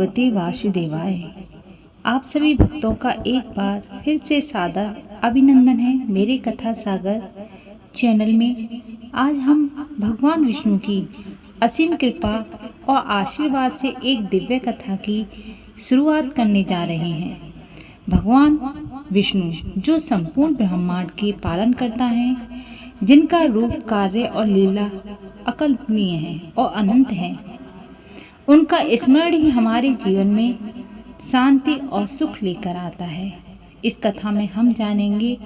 भगवते वासुदेवाय। आप सभी भक्तों का एक बार फिर से सादर अभिनंदन है मेरे कथा सागर चैनल में। आज हम भगवान विष्णु की असीम कृपा और आशीर्वाद से एक दिव्य कथा की शुरुआत करने जा रहे हैं। भगवान विष्णु जो संपूर्ण ब्रह्मांड के पालन करता है, जिनका रूप, कार्य और लीला अकल्पनीय है और अनंत है, उनका स्मरण ही हमारे जीवन में शांति और सुख लेकर आता है। इस कथा में हम जानेंगे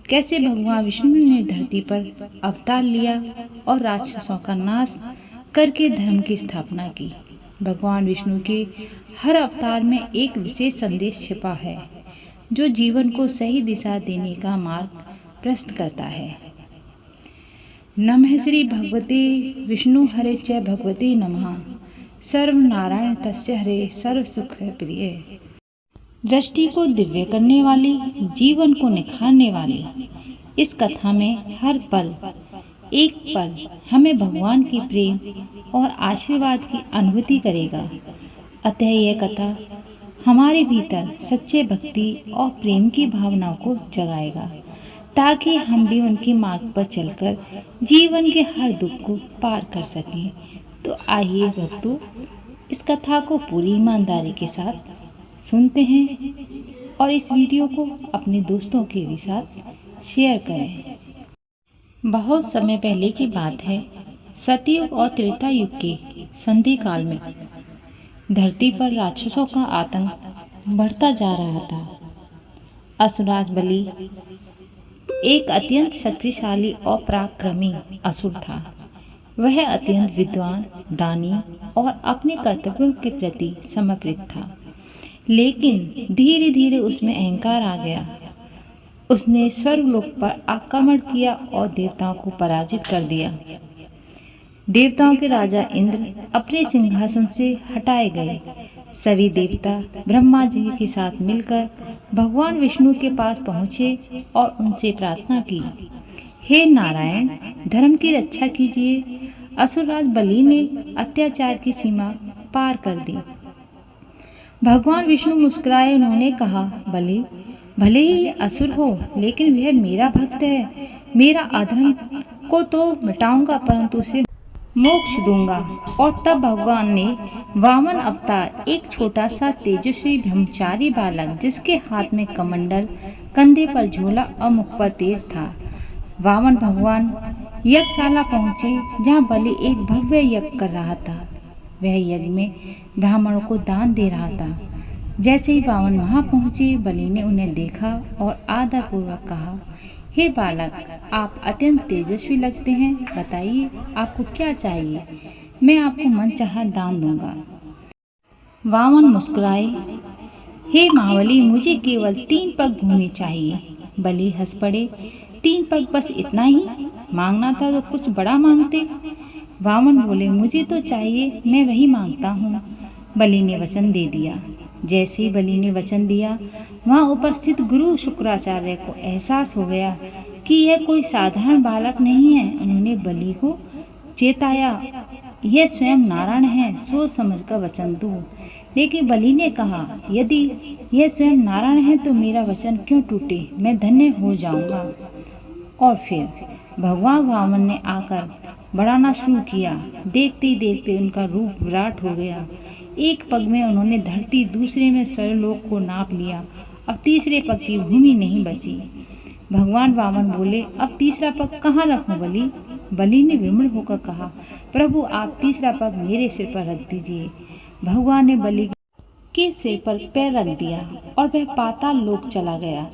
कैसे भगवान विष्णु ने धरती पर अवतार लिया और राक्षसों का नाश करके धर्म की स्थापना की। भगवान विष्णु के हर अवतार में एक विशेष संदेश छिपा है जो जीवन को सही दिशा देने का मार्ग प्रशस्त करता है। नमः श्री भगवते विष्णु हरे च भगवते नमः। सर्व नारायण तस्य हरे सर्व सुख प्रिय। दृष्टि को दिव्य करने वाली, जीवन को निखारने वाली इस कथा में हर पल एक पल हमें भगवान के प्रेम और आशीर्वाद की अनुभूति करेगा। अतः यह कथा हमारे भीतर सच्चे भक्ति और प्रेम की भावनाओं को जगाएगा, ताकि हम भी उनके मार्ग पर चलकर जीवन के हर दुख को पार कर सकें। तो आइए भक्तों, इस कथा को पूरी ईमानदारी के साथ सुनते हैं और इस वीडियो को अपने दोस्तों के भी साथ शेयर करें। बहुत समय पहले की बात है। सतयुग और त्रेता युग के संधि काल में धरती पर राक्षसों का आतंक बढ़ता जा रहा था। असुराज बलि एक अत्यंत शक्तिशाली और पराक्रमी असुर था। वह अत्यंत विद्वान, दानी और अपने कर्तव्यों के प्रति समर्पित था, लेकिन धीरे धीरे उसमें अहंकार आ गया। उसने स्वर्गलोक पर आक्रमण किया और देवताओं को पराजित कर दिया। देवताओं के राजा इंद्र अपने सिंहासन से हटाए गए। सभी देवता ब्रह्मा जी के साथ मिलकर भगवान विष्णु के पास पहुँचे और उनसे प्रार्थना की, हे नारायण, धर्म की रक्षा कीजिए। असुरराज बलि ने अत्याचार की सीमा पार कर दी। भगवान विष्णु मुस्कुराए। उन्होंने कहा, बलि, भले ही असुर हो, लेकिन वह मेरा भक्त है। मेरा अधर्म को तो मिटाऊंगा, परंतु उसे मोक्ष दूंगा। और तब भगवान ने वामन अवतार, एक छोटा सा तेजस्वी ब्रह्मचारी बालक जिसके हाथ में कमंडल, कंधे पर झोला और मुख पर तेज था। वामन भगवान यज्ञशाला पहुँचे, जहाँ बलि एक भव्य यज्ञ कर रहा था। वह यज्ञ में ब्राह्मणों को दान दे रहा था। जैसे ही वामन वहाँ पहुँचे, बलि ने उन्हें देखा और आदरपूर्वक कहा, हे बालक, आप अत्यंत तेजस्वी लगते हैं। बताइए आपको क्या चाहिए, मैं आपको मनचाहा दान दूंगा। वामन मुस्कुराए, हे महाबली, मुझे केवल 3 पग भूमि चाहिए। बलि हंस पड़े, 3 पग बस इतना ही? मांगना था तो कुछ बड़ा मांगते। वामन बोले, मुझे तो चाहिए, मैं वही मांगता हूँ। बलि ने वचन दे दिया। जैसे ही बलि ने वचन दिया, वहाँ उपस्थित गुरु शुक्राचार्य को एहसास हो गया कि यह कोई साधारण बालक नहीं है। उन्होंने बलि को चेताया, यह स्वयं नारायण है, सोच समझ कर वचन दो। लेकिन बलि ने कहा, यदि यह स्वयं नारायण है तो मेरा वचन क्यों टूटे, मैं धन्य हो जाऊंगा। और फिर भगवान वामन ने आकर बढ़ाना शुरू किया। देखते ही देखते उनका रूप विराट हो गया। एक पग में उन्होंने धरती, दूसरे में स्वर्गलोक को नाप लिया। अब तीसरे पग की भूमि नहीं बची। भगवान वामन बोले, अब तीसरा पग कहाँ रखूं बलि? बलि ने विमल होकर कहा, प्रभु, आप तीसरा पग मेरे सिर पर रख दीजिए। भगवान ने बलि के सिर पर पैर रख दिया और वह पाताल लोक चला गया।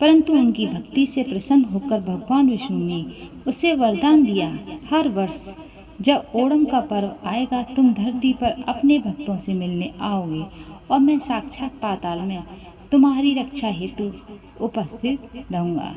परंतु उनकी भक्ति से प्रसन्न होकर भगवान विष्णु ने उसे वरदान दिया, हर वर्ष जब ओणम का पर्व आएगा, तुम धरती पर अपने भक्तों से मिलने आओगे और मैं साक्षात पाताल में तुम्हारी रक्षा हेतु उपस्थित रहूंगा।